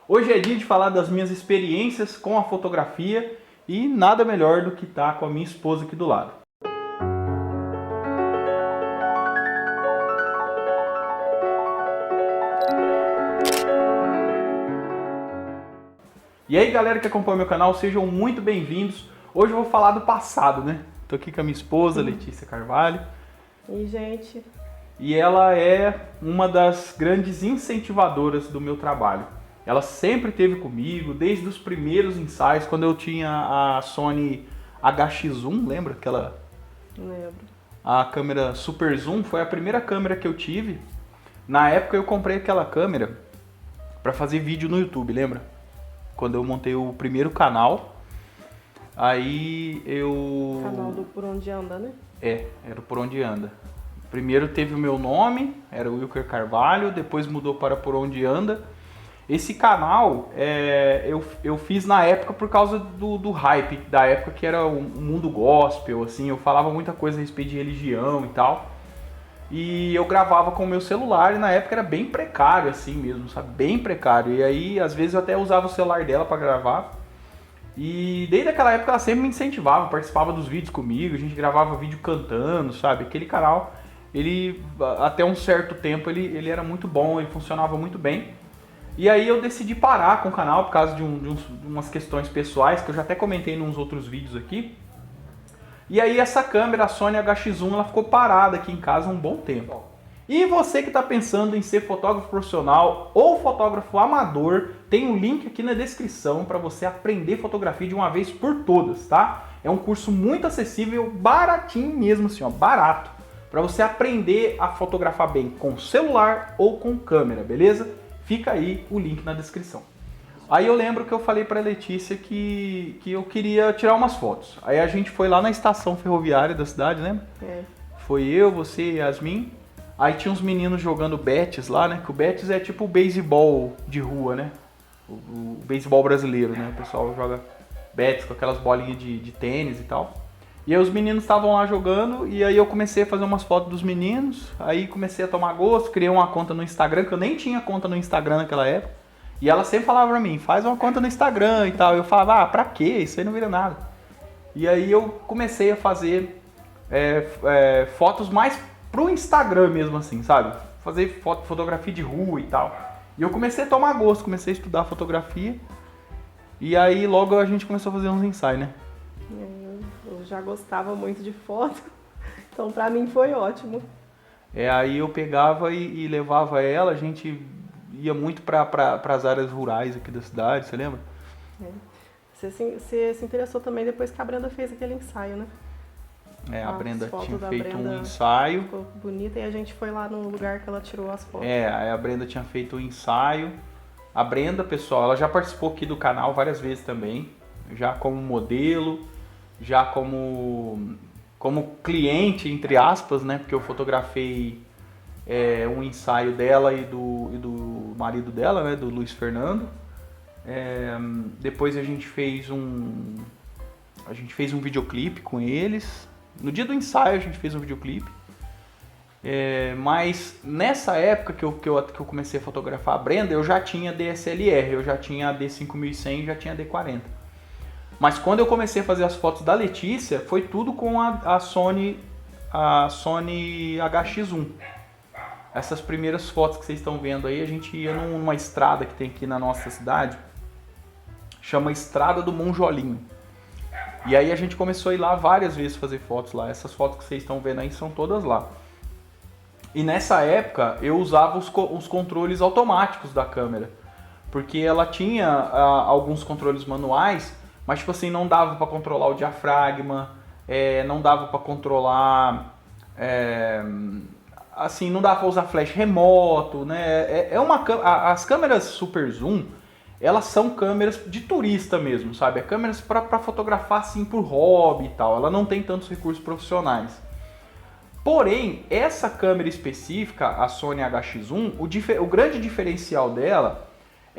Hoje é dia de falar das minhas experiências com a fotografia e nada melhor do que estar com a minha esposa aqui do lado. E aí galera que acompanha meu canal, sejam muito bem-vindos. Hoje eu vou falar do passado, né? Tô aqui com a minha esposa, Letícia Carvalho. E gente... E ela é uma das grandes incentivadoras do meu trabalho. Ela sempre esteve comigo, desde os primeiros ensaios, quando eu tinha a Sony HX1, lembra aquela? Lembro. A câmera Super Zoom, foi a primeira câmera que eu tive. Na época eu comprei aquela câmera para fazer vídeo no YouTube, lembra? Quando eu montei o primeiro canal, aí eu... Canal do Por Onde Anda, né? Era o Por Onde Anda. Primeiro teve o meu nome, era o Wilker Carvalho, depois mudou para Por Onde Anda. Esse canal eu fiz na época por causa do hype da época, que era o mundo gospel, assim, eu falava muita coisa a respeito de religião e tal. E eu gravava com o meu celular e na época era bem precário assim mesmo, sabe? Bem precário. E aí, às vezes eu até usava o celular dela para gravar. E desde aquela época ela sempre me incentivava, participava dos vídeos comigo, a gente gravava vídeo cantando, sabe? Aquele canal, ele até um certo tempo ele era muito bom, ele funcionava muito bem. E aí eu decidi parar com o canal por causa de umas questões pessoais, que eu já até comentei em uns outros vídeos aqui. E aí essa câmera, a Sony HX1, ela ficou parada aqui em casa um bom tempo. E você que está pensando em ser fotógrafo profissional ou fotógrafo amador, tem um link aqui na descrição para você aprender fotografia de uma vez por todas, tá? É um curso muito acessível, baratinho mesmo assim, ó, barato, para você aprender a fotografar bem com celular ou com câmera, beleza? Fica aí o link na descrição. Aí eu lembro que eu falei pra Letícia que eu queria tirar umas fotos. Aí a gente foi lá na estação ferroviária da cidade, lembra? Foi eu, você e Yasmin. Aí tinha uns meninos jogando betes lá, né? Que o betes é tipo o beisebol de rua, né? O beisebol brasileiro, né? O pessoal joga betes com aquelas bolinhas de tênis e tal. E aí os meninos estavam lá jogando e aí eu comecei a fazer umas fotos dos meninos. Aí comecei a tomar gosto, criei uma conta no Instagram, que eu nem tinha conta no Instagram naquela época. E ela sempre falava pra mim, faz uma conta no Instagram e tal. Eu falava, pra quê? Isso aí não vira nada. E aí eu comecei a fazer fotos mais pro Instagram mesmo assim, sabe? Fazer fotografia de rua e tal. E eu comecei a tomar gosto, comecei a estudar fotografia. E aí logo a gente começou a fazer uns ensaios, né? Eu já gostava muito de foto, então pra mim foi ótimo. Aí eu pegava e levava ela, a gente ia muito para as áreas rurais aqui da cidade, você lembra? Você se interessou também depois que a Brenda fez aquele ensaio, né? A Brenda tinha feito Brenda um ensaio. Ficou bonita e a gente foi lá no lugar que ela tirou as fotos. Aí a Brenda tinha feito um ensaio. A Brenda, pessoal, ela já participou aqui do canal várias vezes também, já como modelo, já como cliente, entre aspas, né? Porque eu fotografei um ensaio dela e do marido dela, né? Do Luiz Fernando. Depois a gente fez um videoclipe com eles. No dia do ensaio a gente fez um videoclipe. Mas nessa época que eu comecei a fotografar a Brenda, eu já tinha DSLR, eu já tinha a D5100 e já tinha a D40. Mas quando eu comecei a fazer as fotos da Letícia, foi tudo com a Sony HX1. Essas primeiras fotos que vocês estão vendo aí, a gente ia numa estrada que tem aqui na nossa cidade, chama Estrada do Monjolinho. E aí a gente começou a ir lá várias vezes fazer fotos lá. Essas fotos que vocês estão vendo aí são todas lá. E nessa época eu usava os controles automáticos da câmera, porque ela tinha alguns controles manuais, mas tipo assim, não dava para controlar o diafragma, não dava para controlar, assim, não dava para usar flash remoto, né? As câmeras Super Zoom, elas são câmeras de turista mesmo, sabe? É câmeras para fotografar assim por hobby e tal, ela não tem tantos recursos profissionais. Porém, essa câmera específica, a Sony HX1, o grande diferencial dela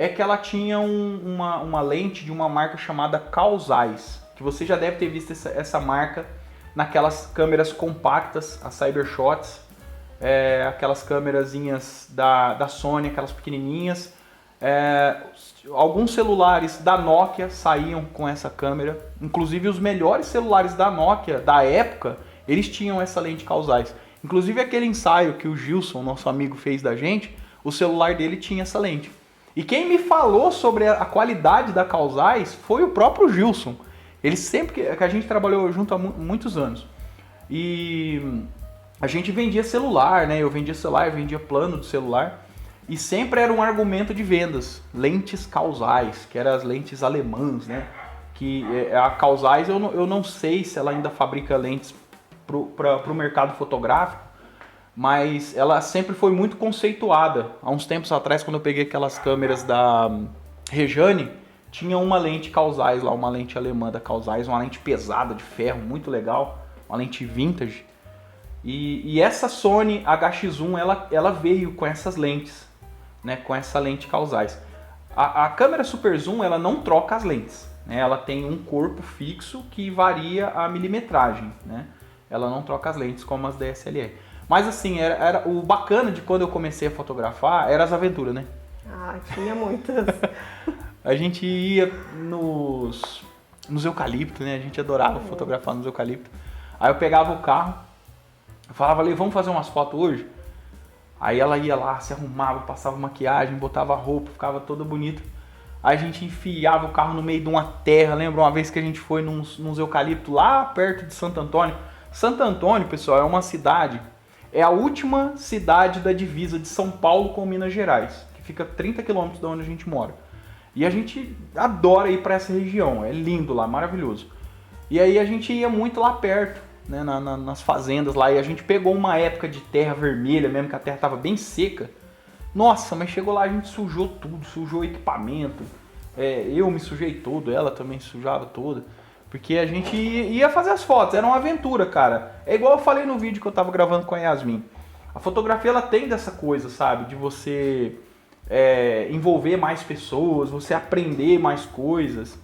é que ela tinha uma lente de uma marca chamada Carl Zeiss, que você já deve ter visto essa marca naquelas câmeras compactas, as Cybershots, aquelas câmerazinhas da Sony, aquelas pequenininhas. Alguns celulares da Nokia saíam com essa câmera. Inclusive os melhores celulares da Nokia da época, eles tinham essa lente causais. Inclusive aquele ensaio que o Gilson, nosso amigo, fez da gente, o celular dele tinha essa lente. E quem me falou sobre a qualidade da causais foi o próprio Gilson. Ele sempre que a gente trabalhou junto há muitos anos. E a gente vendia celular, né? Eu vendia celular, eu vendia plano de celular. E sempre era um argumento de vendas. Lentes causais, que eram as lentes alemãs, né? Que a causais eu não sei se ela ainda fabrica lentes para o mercado fotográfico, mas ela sempre foi muito conceituada. Há uns tempos atrás, quando eu peguei aquelas câmeras da Rejane, tinha uma lente causais lá, uma lente alemã da causais, uma lente pesada de ferro, muito legal, uma lente vintage. E essa Sony HX1, ela veio com essas lentes, né, com essa lente causais. A câmera Super Zoom, ela não troca as lentes, né, ela tem um corpo fixo que varia a milimetragem, né, ela não troca as lentes como as DSLR. Mas assim, era o bacana de quando eu comecei a fotografar, era as aventuras, né? Ah, tinha muitas. A gente ia nos eucaliptos, né? A gente adorava fotografar nos eucaliptos. Aí eu pegava o carro, eu falava ali, vamos fazer umas fotos hoje? Aí ela ia lá, se arrumava, passava maquiagem, botava roupa, ficava toda bonita. Aí a gente enfiava o carro no meio de uma terra. Lembra uma vez que a gente foi nos eucaliptos lá perto de Santo Antônio? Santo Antônio, pessoal, é uma cidade, é a última cidade da divisa de São Paulo com Minas Gerais, que fica 30 quilômetros de onde a gente mora. E a gente adora ir para essa região, é lindo lá, maravilhoso. E aí a gente ia muito lá perto, né, nas fazendas lá, e a gente pegou uma época de terra vermelha mesmo, que a terra estava bem seca. Nossa, mas chegou lá, a gente sujou tudo, sujou o equipamento, eu me sujei todo, ela também sujava toda. Porque a gente ia fazer as fotos, era uma aventura, cara. É igual eu falei no vídeo que eu tava gravando com a Yasmin. A fotografia, ela tem dessa coisa, sabe? De você envolver mais pessoas, você aprender mais coisas.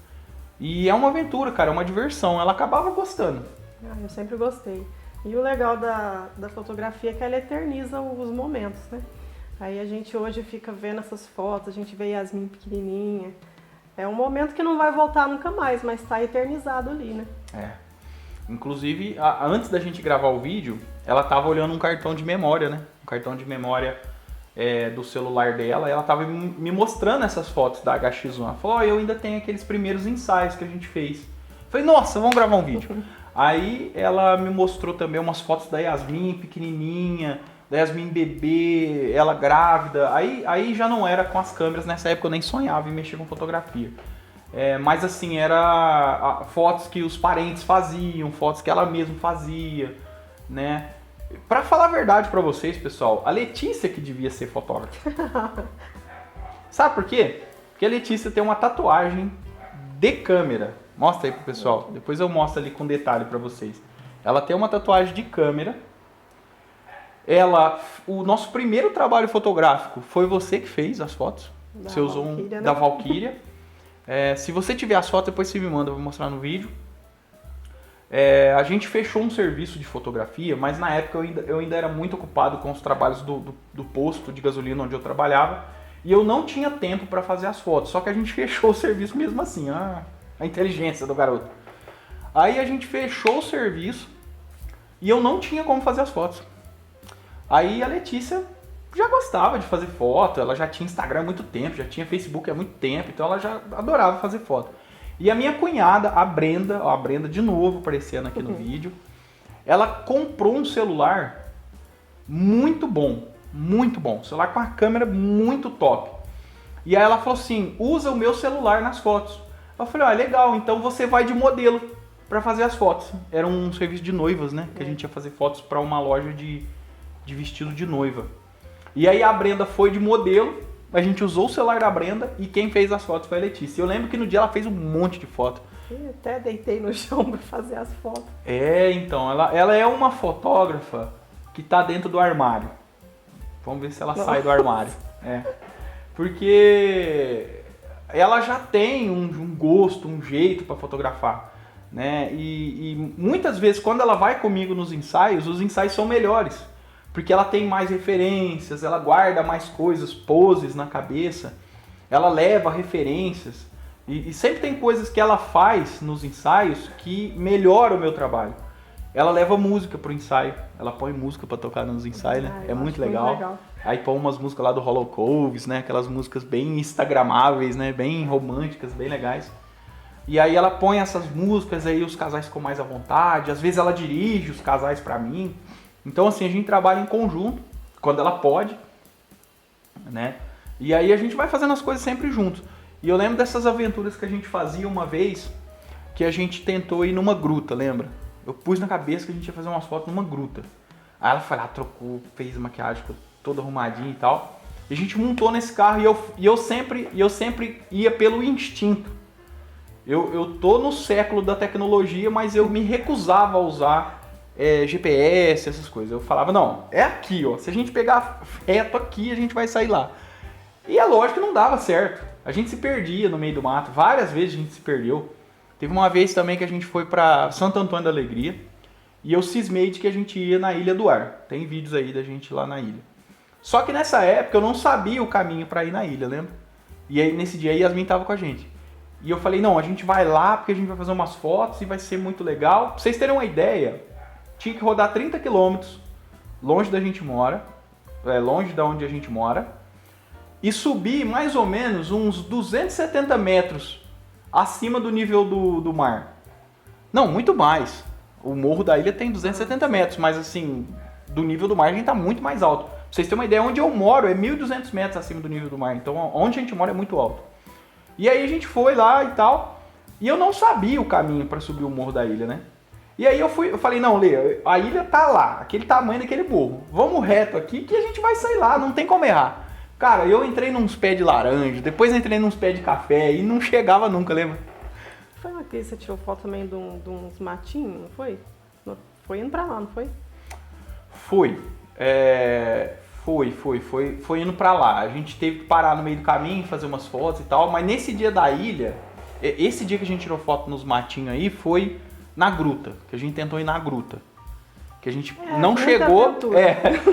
E é uma aventura, cara, é uma diversão. Ela acabava gostando. Ah, eu sempre gostei. E o legal da fotografia é que ela eterniza os momentos, né? Aí a gente hoje fica vendo essas fotos, a gente vê Yasmin pequenininha. É um momento que não vai voltar nunca mais, mas está eternizado ali, né? Inclusive, antes da gente gravar o vídeo, ela tava olhando um cartão de memória, né? Um cartão de memória do celular dela. E ela tava me mostrando essas fotos da HX1. Ela falou, eu ainda tenho aqueles primeiros ensaios que a gente fez. Eu falei, nossa, vamos gravar um vídeo. Aí ela me mostrou também umas fotos da Yasmin pequenininha, da Yasmin bebê, ela grávida. Aí já não era com as câmeras, nessa época eu nem sonhava em mexer com fotografia. Mas assim, era fotos que os parentes faziam, fotos que ela mesma fazia, né? Pra falar a verdade pra vocês, pessoal, a Letícia que devia ser fotógrafa. Sabe por quê? Porque a Letícia tem uma tatuagem de câmera. Mostra aí pro pessoal, depois eu mostro ali com detalhe pra vocês. Ela tem uma tatuagem de câmera. O nosso primeiro trabalho fotográfico foi você que fez as fotos. Você usou da Valkyria. Se você tiver as fotos, depois você me manda, eu vou mostrar no vídeo. A gente fechou um serviço de fotografia, mas na época eu ainda era muito ocupado com os trabalhos do posto de gasolina onde eu trabalhava. E eu não tinha tempo para fazer as fotos. Só que a gente fechou o serviço mesmo assim. A inteligência do garoto. Aí a gente fechou o serviço e eu não tinha como fazer as fotos. Aí a Letícia já gostava de fazer foto, ela já tinha Instagram há muito tempo, já tinha Facebook há muito tempo, então ela já adorava fazer foto. E a minha cunhada, a Brenda de novo aparecendo aqui no vídeo, ela comprou um celular muito bom, celular com uma câmera muito top. E aí ela falou assim, usa o meu celular nas fotos. Eu falei, legal, então você vai de modelo para fazer as fotos. Era um serviço de noivas, né, que a gente ia fazer fotos para uma loja de vestido de noiva. E aí a Brenda foi de modelo, a gente usou o celular da Brenda e quem fez as fotos foi a Letícia. Eu lembro que no dia ela fez um monte de foto. Eu até deitei no chão para fazer as fotos. Então, ela é uma fotógrafa que tá dentro do armário. Vamos ver se ela sai do armário. Porque ela já tem um gosto, um jeito para fotografar, né? E muitas vezes quando ela vai comigo nos ensaios, os ensaios são melhores. Porque ela tem mais referências, ela guarda mais coisas, poses na cabeça. ela leva referências e sempre tem coisas que ela faz nos ensaios que melhoram o meu trabalho. Ela leva música pro ensaio, ela põe música pra tocar nos ensaios, né? É muito legal. Aí põe umas músicas lá do Hollow Coves, né? Aquelas músicas bem instagramáveis, né? Bem românticas, bem legais. E aí ela põe essas músicas, aí os casais ficam mais à vontade. Às vezes ela dirige os casais pra mim. Então assim, a gente trabalha em conjunto, quando ela pode, né? E aí a gente vai fazendo as coisas sempre juntos. E eu lembro dessas aventuras que a gente fazia uma vez, que a gente tentou ir numa gruta, lembra? Eu pus na cabeça que a gente ia fazer umas fotos numa gruta. Aí ela foi lá, trocou, fez maquiagem toda arrumadinha e tal. E a gente montou nesse carro e eu sempre ia pelo instinto. Eu tô no século da tecnologia, mas eu me recusava a usar GPS, essas coisas. Eu falava, não, é aqui, ó. Se a gente pegar reto aqui, a gente vai sair lá. E é lógico que não dava certo. A gente se perdia no meio do mato. Várias vezes a gente se perdeu. Teve uma vez também que a gente foi pra Santo Antônio da Alegria. E eu cismei de que a gente ia na Ilha do Ar. Tem vídeos aí da gente lá na ilha. Só que nessa época eu não sabia o caminho pra ir na ilha, lembra? E aí nesse dia a Yasmin tava com a gente. E eu falei, não, a gente vai lá porque a gente vai fazer umas fotos e vai ser muito legal. Pra vocês terem uma ideia, tinha que rodar 30 quilômetros longe da gente mora, longe da onde a gente mora, e subir mais ou menos uns 270 metros acima do nível do mar. Não, muito mais. O morro da ilha tem 270 metros, mas assim, do nível do mar a gente tá muito mais alto. Pra vocês terem uma ideia, onde eu moro é 1.200 metros acima do nível do mar, então onde a gente mora é muito alto. E aí a gente foi lá e tal, e eu não sabia o caminho para subir o morro da ilha, né? E aí eu falei, não, Lê, a ilha tá lá, aquele tamanho daquele morro. Vamos reto aqui que a gente vai sair lá, não tem como errar. Cara, eu entrei nos pés de laranja, depois entrei nos pés de café e não chegava nunca, lembra? Foi uma que você tirou foto também de uns matinhos, não foi? Foi indo pra lá, não foi? Foi. Foi indo pra lá. A gente teve que parar no meio do caminho, fazer umas fotos e tal, mas nesse dia da ilha, esse dia que a gente tirou foto nos matinhos aí, foi na gruta, que a gente tentou ir na gruta. Que a gente não chegou,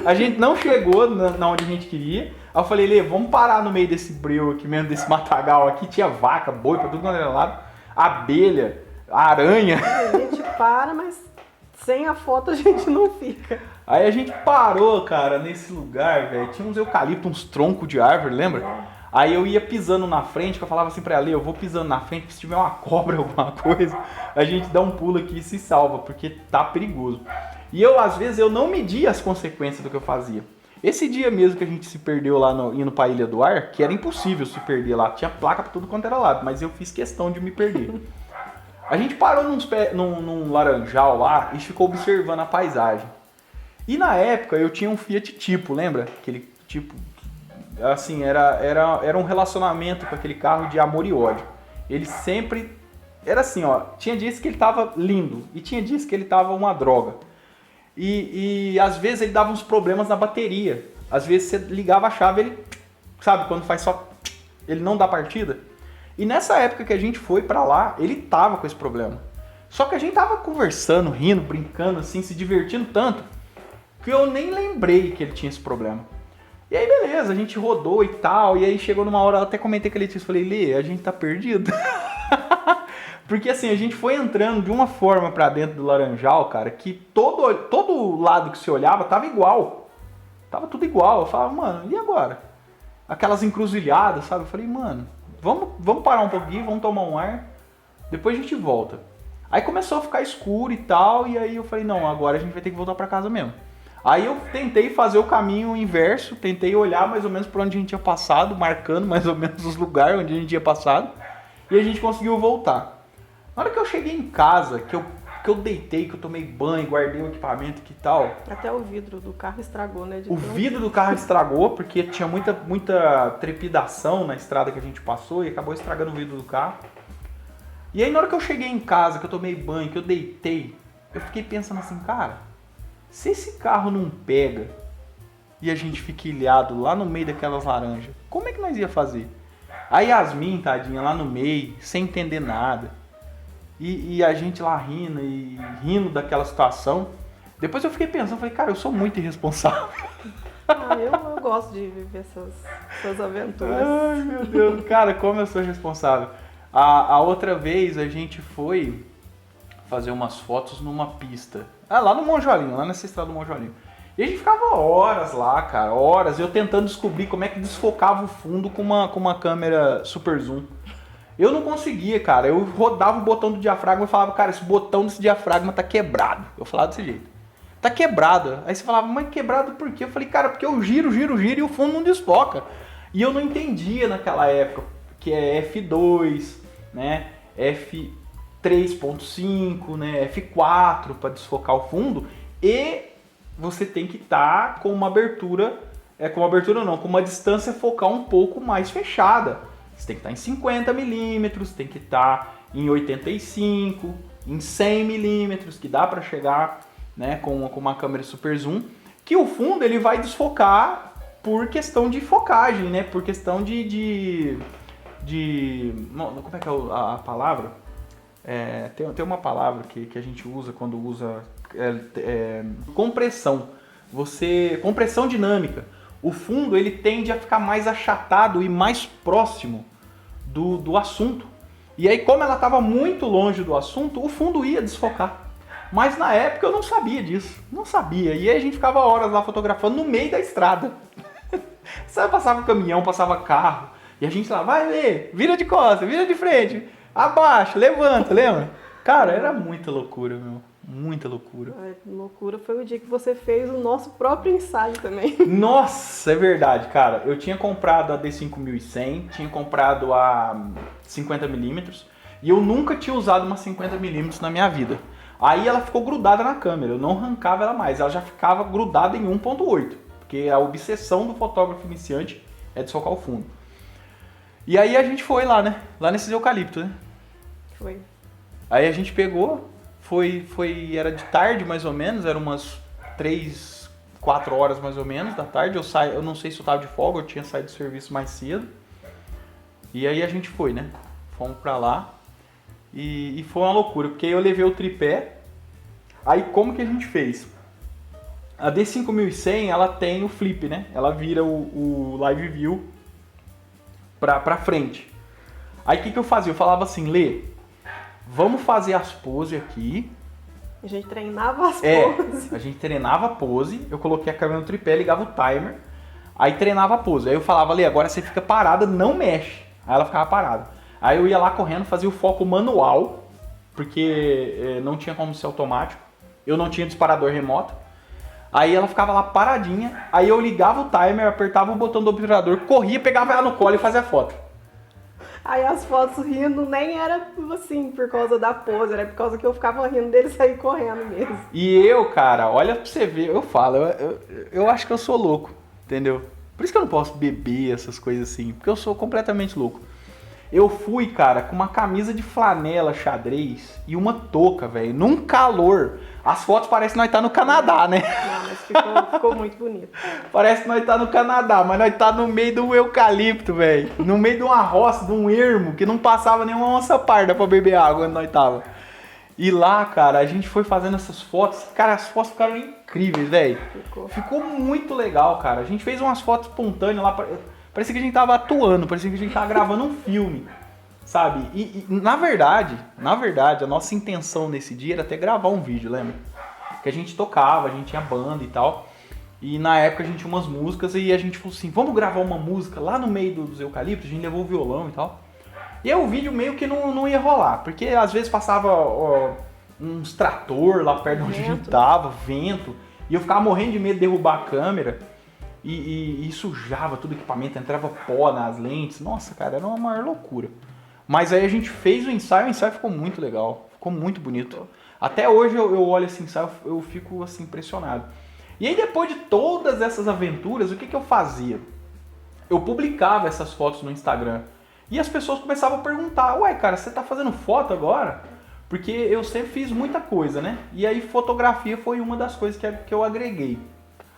a gente não chegou na onde a gente queria. Aí eu falei, Lê, vamos parar no meio desse breu aqui mesmo, desse matagal aqui, tinha vaca, boi pra tudo quanto era lado, abelha, aranha. A gente para, mas sem a foto a gente não fica. Aí a gente parou, cara, nesse lugar, velho. Tinha uns eucaliptos, uns troncos de árvore, lembra? Aí eu ia pisando na frente, que eu falava assim pra ela, eu vou pisando na frente, porque se tiver uma cobra, alguma coisa, a gente dá um pulo aqui e se salva, porque tá perigoso. E eu, às vezes, eu não media as consequências do que eu fazia. Esse dia mesmo que a gente se perdeu lá indo pra Ilha do Ar, que era impossível se perder lá, tinha placa pra tudo quanto era lado, mas eu fiz questão de me perder. A gente parou num laranjal lá e ficou observando a paisagem. E na época eu tinha um Fiat Tipo, lembra? Aquele tipo, assim, era um relacionamento com aquele carro de amor e ódio. Ele sempre, era assim, ó, tinha dias que ele tava lindo e tinha dias que ele tava uma droga. E às vezes ele dava uns problemas na bateria. Às vezes você ligava a chave, ele, sabe, quando faz só, ele não dá partida. E nessa época que a gente foi pra lá, ele tava com esse problema. Só que a gente tava conversando, rindo, brincando, assim, se divertindo tanto, que eu nem lembrei que ele tinha esse problema. E aí beleza, a gente rodou e tal, e aí chegou numa hora, eu até comentei com a Letícia, falei, Lê, a gente tá perdido. Porque assim, a gente foi entrando de uma forma pra dentro do laranjal, cara, que todo lado que você olhava tava igual. Tava tudo igual. Eu falava, mano, e agora? Aquelas encruzilhadas, sabe? Eu falei, mano, vamos parar um pouquinho, vamos tomar um ar, depois a gente volta. Aí começou a ficar escuro e tal, e aí eu falei, não, agora a gente vai ter que voltar pra casa mesmo. Aí eu tentei fazer o caminho inverso, tentei olhar mais ou menos por onde a gente tinha passado, marcando mais ou menos os lugares onde a gente tinha passado, e a gente conseguiu voltar. Na hora que eu cheguei em casa, que eu deitei, que eu tomei banho, guardei o equipamento e tal... Até o vidro do carro estragou, né? O vidro do carro estragou, porque tinha muita trepidação na estrada que a gente passou e acabou estragando o vidro do carro. E aí na hora que eu cheguei em casa, que eu tomei banho, que eu deitei, eu fiquei pensando assim, cara, se esse carro não pega e a gente fica ilhado lá no meio daquelas laranjas, como é que nós ia fazer? A Yasmin, tadinha, lá no meio, sem entender nada. E a gente lá rindo daquela situação. Depois eu fiquei pensando, falei, cara, eu sou muito irresponsável. Eu gosto de viver essas aventuras. Ai, meu Deus. Cara, como eu sou responsável. A outra vez a gente foi fazer umas fotos numa pista. Lá no Monjolinho, lá nessa estrada do Monjolinho. E a gente ficava horas lá, cara, horas. Eu tentando descobrir como é que desfocava o fundo com uma câmera super zoom. Eu não conseguia, cara. Eu rodava o botão do diafragma e falava, cara, esse botão desse diafragma tá quebrado. Eu falava desse jeito. Tá quebrado. Aí você falava, mas quebrado por quê? Eu falei, cara, porque eu giro e o fundo não desfoca. E eu não entendia naquela época que é F2, né? F3.5, né? F4 para desfocar o fundo. E você tem que estar com uma abertura, com uma distância focal um pouco mais fechada. Você tem que estar em 50 milímetros, tem que estar em 85, em 100 milímetros, que dá para chegar, né, com uma câmera super zoom, que o fundo ele vai desfocar por questão de focagem, né, por questão de como é que é a palavra? Tem uma palavra que a gente usa quando usa compressão. Compressão dinâmica. O fundo ele tende a ficar mais achatado e mais próximo do assunto. E aí, como ela estava muito longe do assunto, o fundo ia desfocar. Mas na época eu não sabia disso. Não sabia. E aí a gente ficava horas lá fotografando no meio da estrada. Sabe, passava caminhão, passava carro. E a gente lá, vai ler, vira de costas, vira de frente, abaixa, levanta, lembra? Cara, era muita loucura, meu. Muita loucura. Loucura foi o dia que você fez o nosso próprio ensaio também. Nossa, é verdade, cara. Eu tinha comprado a D5100, tinha comprado a 50mm e eu nunca tinha usado uma 50mm na minha vida. Aí ela ficou grudada na câmera, eu não arrancava ela mais, ela já ficava grudada em 1.8, porque a obsessão do fotógrafo iniciante é desfocar o fundo. E aí a gente foi lá, né? Lá nesses eucaliptos, né? Foi. Aí a gente pegou, era de tarde mais ou menos, eram umas 3, 4 horas mais ou menos da tarde. Eu não sei se eu tava de folga, eu tinha saído do serviço mais cedo. E aí a gente foi, né? Fomos pra lá e foi uma loucura, porque eu levei o tripé. Aí como que a gente fez? A D5100, ela tem o flip, né? Ela vira o live view pra frente. Aí o que eu fazia? Eu falava assim, Lê, vamos fazer as poses aqui. A gente treinava as poses. A gente treinava a pose, eu coloquei a câmera no tripé, ligava o timer, aí treinava a pose. Aí eu falava, Lê, agora você fica parada, não mexe. Aí ela ficava parada. Aí eu ia lá correndo, fazia o foco manual, porque não tinha como ser automático. Eu não tinha disparador remoto. Aí ela ficava lá paradinha, aí eu ligava o timer, apertava o botão do obturador, corria, pegava ela no colo e fazia a foto. Aí as fotos rindo nem era assim por causa da pose, era por causa que eu ficava rindo dele sair correndo mesmo. E eu, cara, olha pra você ver, eu falo, eu acho que eu sou louco, entendeu? Por isso que eu não posso beber essas coisas assim, porque eu sou completamente louco. Eu fui, cara, com uma camisa de flanela xadrez e uma touca, velho, num calor. As fotos parecem que nós tá no Canadá, né? Não, mas ficou muito bonito. Parece que nós tá no Canadá, mas nós tá no meio do eucalipto, velho. No meio de uma roça, de um ermo, que não passava nenhuma onça parda pra beber água onde nós tava. E lá, cara, a gente foi fazendo essas fotos. Cara, as fotos ficaram incríveis, velho. Ficou muito legal, cara. A gente fez umas fotos espontâneas lá. Parecia que a gente tava atuando, parecia que a gente tava gravando um filme, sabe? E na verdade, a nossa intenção nesse dia era até gravar um vídeo, lembra? Que a gente tocava, a gente tinha banda e tal. E na época a gente tinha umas músicas e a gente falou assim, vamos gravar uma música lá no meio dos eucaliptos, a gente levou o violão e tal. E aí o vídeo meio que não ia rolar, porque às vezes passava uns trator lá perto de onde a gente tava, vento, e eu ficava morrendo de medo de derrubar a câmera. E sujava todo o equipamento, entrava pó nas lentes. Nossa, cara, era uma maior loucura. Mas aí a gente fez o ensaio ficou muito legal. Ficou muito bonito. Até hoje eu olho esse ensaio, eu fico assim impressionado. E aí depois de todas essas aventuras, o que eu fazia? Eu publicava essas fotos no Instagram. E as pessoas começavam a perguntar, ué, cara, você tá fazendo foto agora? Porque eu sempre fiz muita coisa, né? E aí fotografia foi uma das coisas que eu agreguei.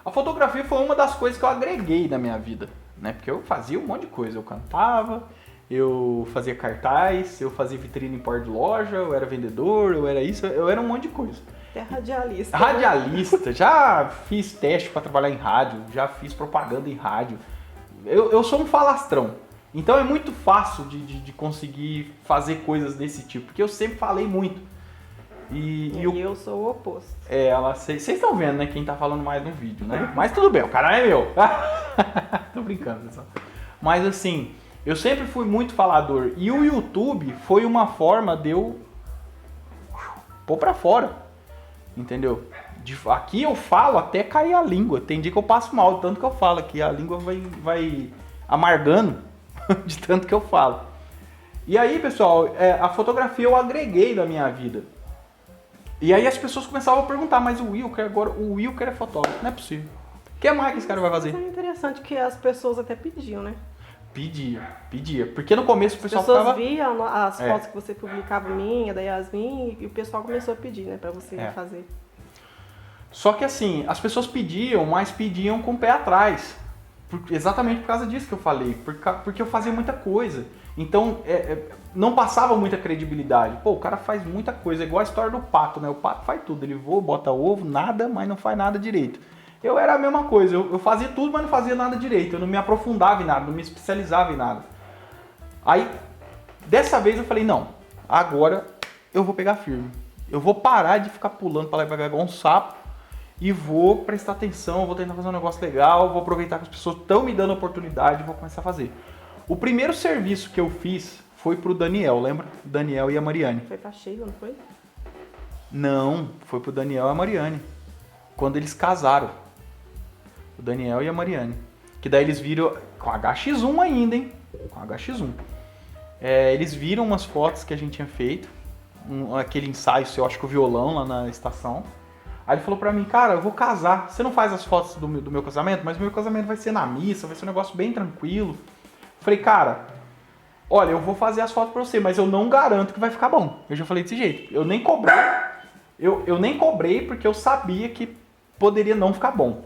A fotografia foi uma das coisas que eu agreguei na minha vida, né? Porque eu fazia um monte de coisa. Eu cantava, eu fazia cartaz, eu fazia vitrine em porta de loja, eu era vendedor, eu era isso, eu era um monte de coisa. Até radialista. Radialista, já fiz teste para trabalhar em rádio, já fiz propaganda em rádio. Eu sou um falastrão, então é muito fácil de conseguir fazer coisas desse tipo, porque eu sempre falei muito. E eu sou o oposto. Vocês estão vendo, né, quem tá falando mais no vídeo, né? Mas tudo bem, o canal é meu. Tô brincando, pessoal. Mas assim, eu sempre fui muito falador. E o YouTube foi uma forma de eu pôr pra fora. Entendeu? Aqui eu falo até cair a língua. Tem dia que eu passo mal, tanto que eu falo aqui. A língua vai amargando de tanto que eu falo. E aí, pessoal, a fotografia eu agreguei na minha vida. E aí as pessoas começavam a perguntar, mas o Wilker é fotógrafo, não é possível. O que mais que esse cara vai fazer? É interessante que as pessoas até pediam, né? Pedia. Porque no começo o pessoal As pessoas ficava... viam as fotos que você publicava minha, da Yasmin, e o pessoal começou a pedir, né, pra você fazer. Só que assim, as pessoas pediam, mas pediam com o pé atrás. Exatamente por causa disso que eu falei. Porque eu fazia muita coisa. Então, não passava muita credibilidade. Pô, o cara faz muita coisa. É igual a história do pato, né? O pato faz tudo. Ele voa, bota ovo, nada, mas não faz nada direito. Eu era a mesma coisa. Eu fazia tudo, mas não fazia nada direito. Eu não me aprofundava em nada, não me especializava em nada. Aí, dessa vez eu falei, não. Agora eu vou pegar firme. Eu vou parar de ficar pulando pra lá e pra cá igual um sapo. E vou prestar atenção, vou tentar fazer um negócio legal, vou aproveitar que as pessoas estão me dando oportunidade e vou começar a fazer. O primeiro serviço que eu fiz foi pro Daniel, lembra? Daniel e a Mariane. Foi pra Sheila, não foi? Não, foi pro Daniel e a Mariane. Quando eles casaram. O Daniel e a Mariane. Que daí eles viram com HX1 ainda, hein? Com HX1. Eles viram umas fotos que a gente tinha feito. Aquele ensaio seu, acho que o violão lá na estação. Aí ele falou pra mim, cara, eu vou casar. Você não faz as fotos do meu casamento? Mas o meu casamento vai ser na missa, vai ser um negócio bem tranquilo. Falei, cara, olha, eu vou fazer as fotos pra você, mas eu não garanto que vai ficar bom. Eu já falei desse jeito. Eu nem cobrei. Eu nem cobrei porque eu sabia que poderia não ficar bom.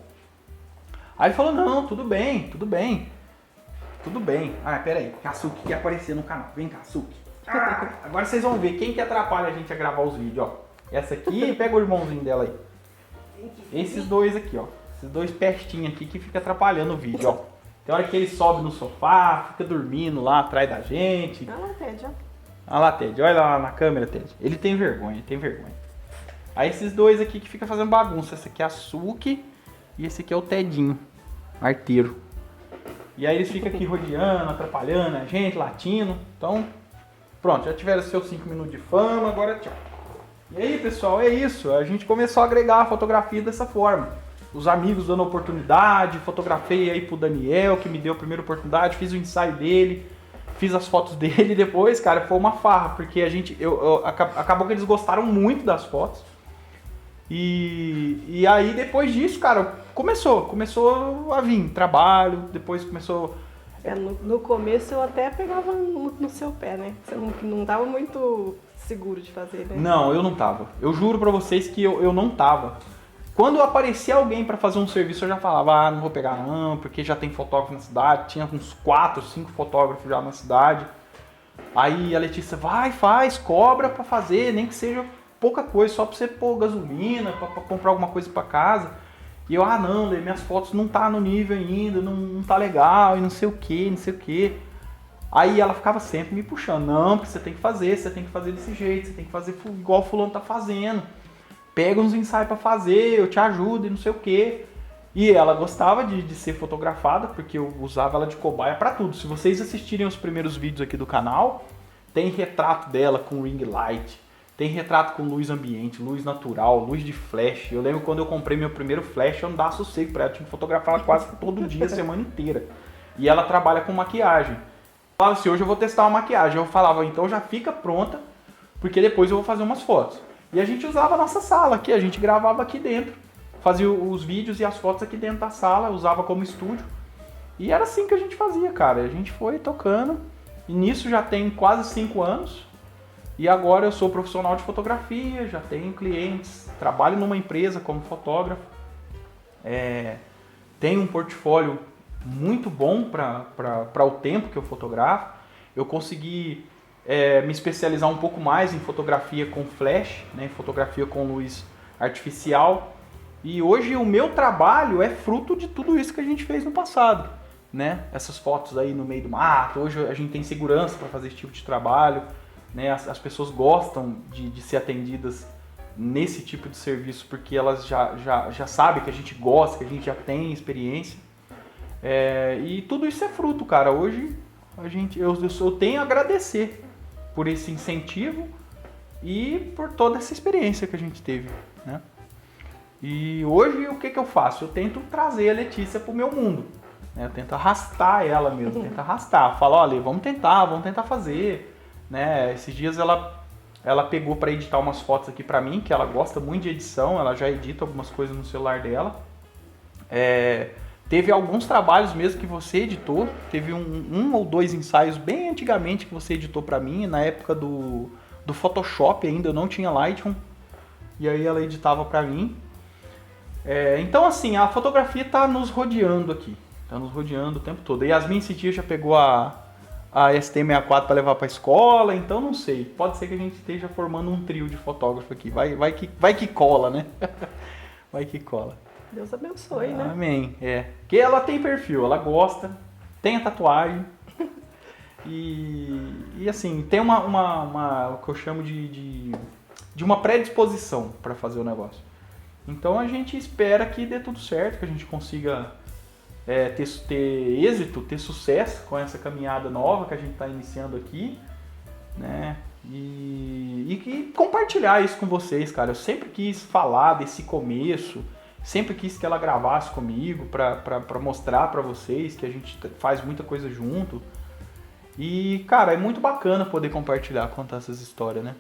Aí ele falou, não, tudo bem. Tudo bem. Ah, pera aí, Katsuki quer aparecer no canal. Vem, Katsuki. Agora vocês vão ver quem que atrapalha a gente a gravar os vídeos, ó. Essa aqui, pega o irmãozinho dela aí. Esses dois aqui, ó. Esses dois pestinhos aqui que fica atrapalhando o vídeo, ó. Tem hora que ele sobe no sofá, fica dormindo lá atrás da gente. Olha lá, Ted, ó. Olha lá, Ted. Olha lá na câmera, Ted. Ele tem vergonha. Aí esses dois aqui que fica fazendo bagunça. Esse aqui é a Suki e esse aqui é o Tedinho, arteiro. E aí eles ficam aqui rodeando, atrapalhando a gente, latindo. Então, pronto, já tiveram seus 5 minutos de fama, agora tchau. E aí, pessoal, é isso. A gente começou a agregar a fotografia dessa forma. Os amigos dando oportunidade, fotografei aí pro Daniel, que me deu a primeira oportunidade, fiz o ensaio dele, fiz as fotos dele. Depois, cara, foi uma farra, porque acabou que eles gostaram muito das fotos. E aí, depois disso, cara, começou a vir trabalho, depois começou... No começo eu até pegava no seu pé, né? Você não tava muito seguro de fazer, né? Não, eu não tava. Eu juro pra vocês que eu não tava. Quando aparecia alguém pra fazer um serviço, eu já falava, não vou pegar não, porque já tem fotógrafo na cidade. Tinha uns 4, 5 fotógrafos já na cidade. Aí a Letícia, faz, cobra pra fazer, nem que seja pouca coisa, só pra você pôr gasolina, pra comprar alguma coisa pra casa. E eu, não, Lê, minhas fotos não tá no nível ainda, não tá legal, e não sei o que. Aí ela ficava sempre me puxando, não, porque você tem que fazer desse jeito, você tem que fazer igual o fulano tá fazendo. Pega uns ensaios pra fazer, eu te ajudo e não sei o que. E ela gostava de ser fotografada, porque eu usava ela de cobaia pra tudo. Se vocês assistirem os primeiros vídeos aqui do canal, tem retrato dela com ring light, tem retrato com luz ambiente, luz natural, luz de flash. Eu lembro quando eu comprei meu primeiro flash, eu não dava sossego pra ela, eu tinha que fotografar ela quase todo dia, a semana inteira. E ela trabalha com maquiagem. Eu falava assim, hoje eu vou testar uma maquiagem. Eu falava, então já fica pronta, porque depois eu vou fazer umas fotos. E a gente usava a nossa sala aqui, a gente gravava aqui dentro. Fazia os vídeos e as fotos aqui dentro da sala, usava como estúdio. E era assim que a gente fazia, cara. A gente foi tocando. E nisso já tem quase 5 anos. E agora eu sou profissional de fotografia, já tenho clientes, trabalho numa empresa como fotógrafo. Tenho um portfólio muito bom para o tempo que eu fotografo. Eu consegui me especializar um pouco mais em fotografia com flash, né, fotografia com luz artificial. E hoje o meu trabalho é fruto de tudo isso que a gente fez no passado, né? Essas fotos aí no meio do mato, hoje a gente tem segurança para fazer esse tipo de trabalho, né? As pessoas gostam de ser atendidas nesse tipo de serviço porque elas já sabem que a gente gosta, que a gente já tem experiência. E tudo isso é fruto, cara. Hoje eu tenho a agradecer por esse incentivo e por toda essa experiência que a gente teve, né? E hoje o que eu faço? Eu tento trazer a Letícia pro meu mundo, né? Eu tento arrastar ela mesmo, tento arrastar. Falo, olha, vamos tentar fazer, né? Esses dias ela pegou para editar umas fotos aqui para mim, que ela gosta muito de edição, ela já edita algumas coisas no celular dela. Teve alguns trabalhos mesmo que você editou, teve um ou dois ensaios bem antigamente que você editou para mim, na época do Photoshop ainda, eu não tinha Lightroom, e aí ela editava para mim. Então assim, a fotografia tá nos rodeando aqui, tá nos rodeando o tempo todo. E Yasmin esse dia já pegou a ST64 para levar para escola, então não sei, pode ser que a gente esteja formando um trio de fotógrafo aqui, vai que cola, né? Vai que cola. Deus abençoe, né? Amém, Porque ela tem perfil, ela gosta, tem a tatuagem e assim, tem o que eu chamo de uma predisposição para fazer o negócio. Então a gente espera que dê tudo certo, que a gente consiga ter êxito, ter sucesso com essa caminhada nova que a gente está iniciando aqui, né? E compartilhar isso com vocês, cara. Eu sempre quis falar desse começo, sempre quis que ela gravasse comigo para mostrar para vocês que a gente faz muita coisa junto. E, cara, é muito bacana poder compartilhar, contar essas histórias, né?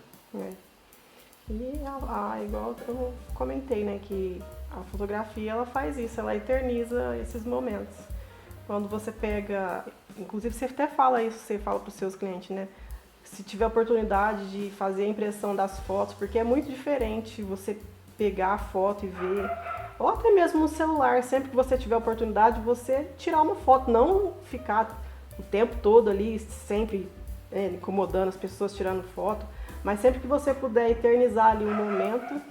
E igual eu comentei, né, que a fotografia ela faz isso, ela eterniza esses momentos. Quando você pega, inclusive você até fala isso, você fala para os seus clientes, né? Se tiver oportunidade de fazer a impressão das fotos, porque é muito diferente você pegar a foto e ver, ou até mesmo no celular, sempre que você tiver a oportunidade, você tirar uma foto, não ficar o tempo todo ali, sempre incomodando as pessoas tirando foto. Mas sempre que você puder eternizar ali um momento,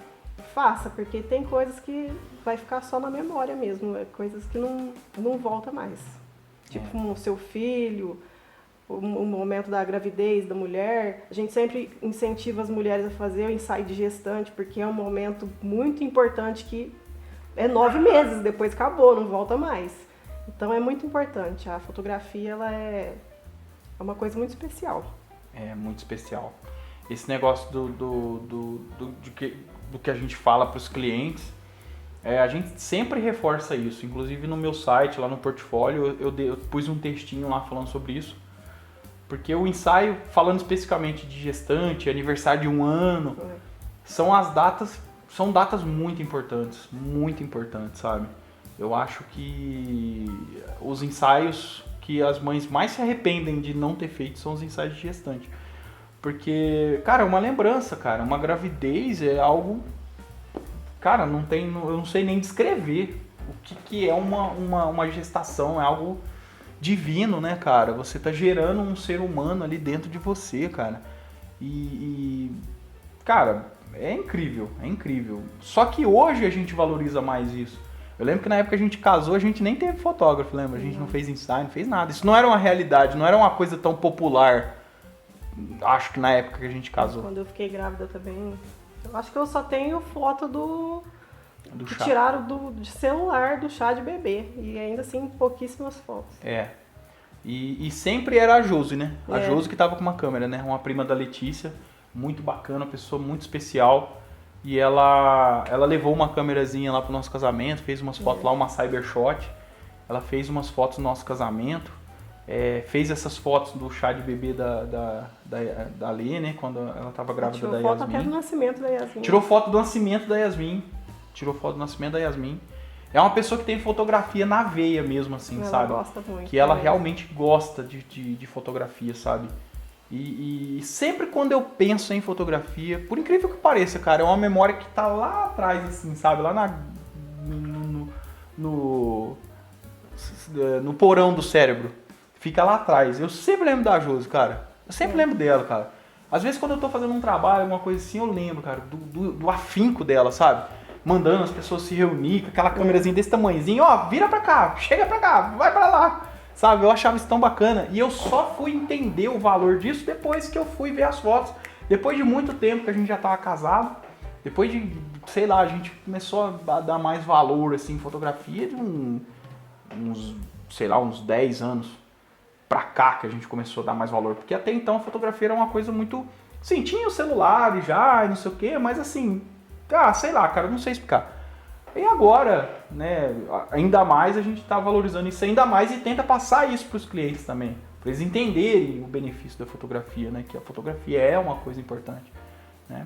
faça, porque tem coisas que vai ficar só na memória mesmo, coisas que não volta mais. Tipo o seu filho, o momento da gravidez da mulher. A gente sempre incentiva as mulheres a fazer o ensaio de gestante, porque é um momento muito importante que é 9 meses, depois acabou, não volta mais. Então é muito importante. A fotografia ela é uma coisa muito especial. É muito especial. Esse negócio do que a gente fala para os clientes, a gente sempre reforça isso. Inclusive no meu site, lá no portfólio, eu pus um textinho lá falando sobre isso. Porque o ensaio, falando especificamente de gestante, aniversário de 1 ano, são datas muito importantes, sabe? Eu acho que os ensaios que as mães mais se arrependem de não ter feito são os ensaios de gestante. Porque, cara, é uma lembrança, cara. Uma gravidez é algo... Cara, eu não sei nem descrever o que é uma gestação. É algo divino, né, cara? Você tá gerando um ser humano ali dentro de você, cara. Cara, é incrível, é incrível. Só que hoje a gente valoriza mais isso. Eu lembro que na época que a gente casou, a gente nem teve fotógrafo, lembra? A gente não fez ensaio, não fez nada. Isso não era uma realidade, não era uma coisa tão popular. Acho que na época que a gente casou. Quando eu fiquei grávida também, eu acho que eu só tenho foto do que chá. tiraram de celular do chá de bebê. E ainda assim, pouquíssimas fotos. E sempre era a Josi, né? A Josi que tava com uma câmera, né? Uma prima da Letícia, muito bacana, uma pessoa muito especial. E ela levou uma câmerazinha lá pro nosso casamento, fez umas fotos lá, uma Cybershot. Ela fez umas fotos do nosso casamento. Fez essas fotos do chá de bebê da Lê, né? Quando ela estava grávida da Yasmin. Tirou foto até do nascimento da Yasmin. Tirou foto do nascimento da Yasmin. É uma pessoa que tem fotografia na veia mesmo, assim, ela sabe? Ela gosta muito. Que ela realmente gosta de fotografia, sabe? E sempre quando eu penso em fotografia, por incrível que pareça, cara, é uma memória que tá lá atrás, assim, sabe? Lá no porão do cérebro. Fica lá atrás. Eu sempre lembro da Josi, cara. Eu sempre lembro dela, cara. Às vezes quando eu tô fazendo um trabalho, alguma coisa assim, eu lembro, cara, do afinco dela, sabe? Mandando as pessoas se reunir com aquela câmerazinha desse tamanhozinho, ó, vira pra cá, chega pra cá, vai pra lá, sabe? Eu achava isso tão bacana e eu só fui entender o valor disso depois que eu fui ver as fotos. Depois de muito tempo que a gente já tava casado, depois de, sei lá, a gente começou a dar mais valor, assim, em fotografia de uns 10 anos pra cá que a gente começou a dar mais valor. Porque até então a fotografia era uma coisa muito... Sim, tinha os celulares já e não sei o quê, mas assim... sei lá, cara, não sei explicar. E agora, né, ainda mais a gente tá valorizando isso ainda mais e tenta passar isso pros clientes também. Pra eles entenderem o benefício da fotografia, né? Que a fotografia é uma coisa importante, né?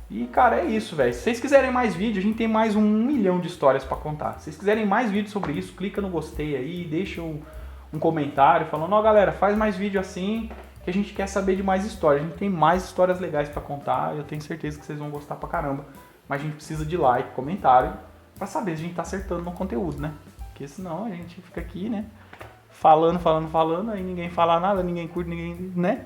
E, cara, é isso, velho. Se vocês quiserem mais vídeo, a gente tem mais 1 milhão de histórias pra contar. Se vocês quiserem mais vídeos sobre isso, clica no gostei aí, deixa um comentário falando, ó, galera, faz mais vídeo assim, que a gente quer saber de mais histórias. A gente tem mais histórias legais pra contar, eu tenho certeza que vocês vão gostar pra caramba. Mas a gente precisa de like, comentário, pra saber se a gente tá acertando no conteúdo, né? Porque senão a gente fica aqui, né? Falando, aí ninguém fala nada, ninguém curte, ninguém, né?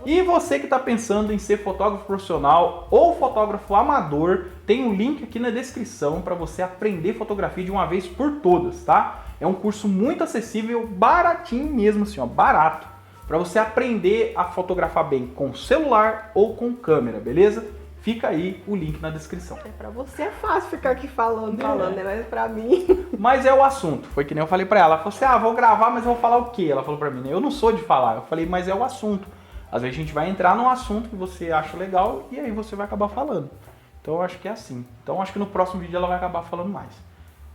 E você que tá pensando em ser fotógrafo profissional ou fotógrafo amador, tem um link aqui na descrição para você aprender fotografia de uma vez por todas, tá? É um curso muito acessível, baratinho mesmo, assim, ó, barato, para você aprender a fotografar bem com celular ou com câmera, beleza? Fica aí o link na descrição. Pra você é fácil ficar aqui falando, né? Mas pra mim... Mas é o assunto. Foi que nem eu falei pra ela. Ela falou assim, vou gravar, mas eu vou falar o quê? Ela falou pra mim, né? Eu não sou de falar. Eu falei, mas é o assunto. Às vezes a gente vai entrar num assunto que você acha legal e aí você vai acabar falando. Então eu acho que é assim. Então eu acho que no próximo vídeo ela vai acabar falando mais.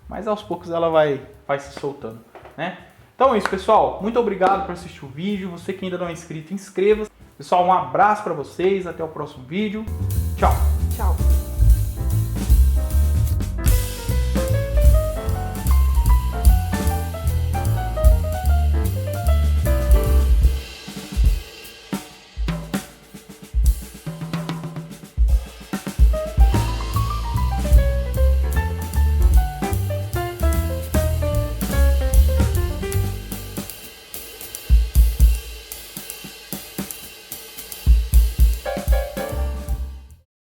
Mas aos poucos ela vai se soltando, né? Então é isso, pessoal. Muito obrigado por assistir o vídeo. Você que ainda não é inscrito, inscreva-se. Pessoal, um abraço pra vocês. Até o próximo vídeo. Tchau. Tchau.